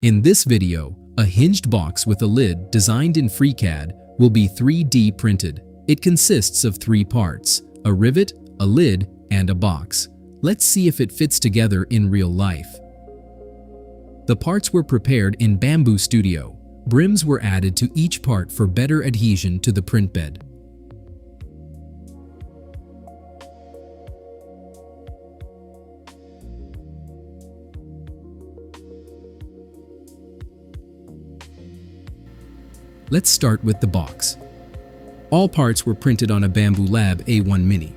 In this video, a hinged box with a lid designed in FreeCAD will be 3D printed. It consists of 3 parts: a rivet, a lid, and a box. Let's see if it fits together in real life. The parts were prepared in Bamboo Studio. Brims were added to each part for better adhesion to the print bed. Let's start with the box. All parts were printed on a Bamboo Lab A1 Mini.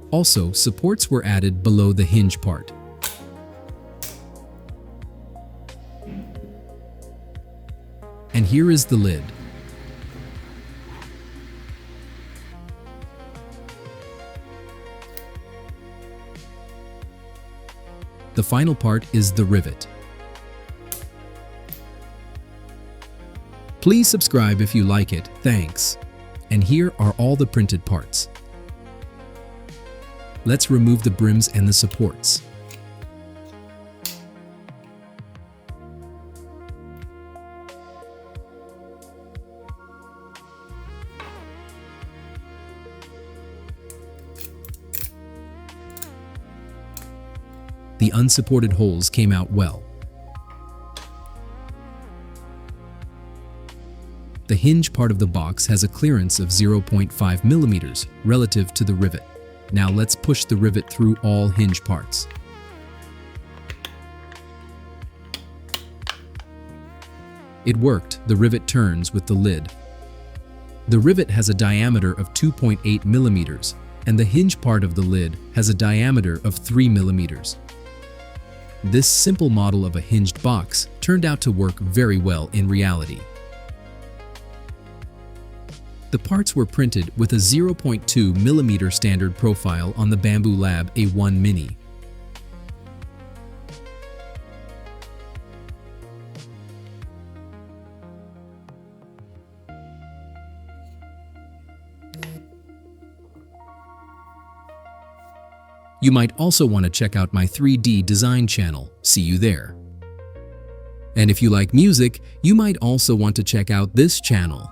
Also, supports were added below the hinge part. And here is the lid. The final part is the rivet. Please subscribe if you like it, thanks. And here are all the printed parts. Let's remove the brims and the supports. The unsupported holes came out well. The hinge part of the box has a clearance of 0.5 millimeters relative to the rivet. Now let's push the rivet through all hinge parts. It worked. The rivet turns with the lid. The rivet has a diameter of 2.8 millimeters, and the hinge part of the lid has a diameter of 3 millimeters. This simple model of a hinged box turned out to work very well in reality. The parts were printed with a 0.2 mm standard profile on the Bamboo Lab A1 Mini. You might also want to check out my 3D design channel. See you there. And if you like music, you might also want to check out this channel.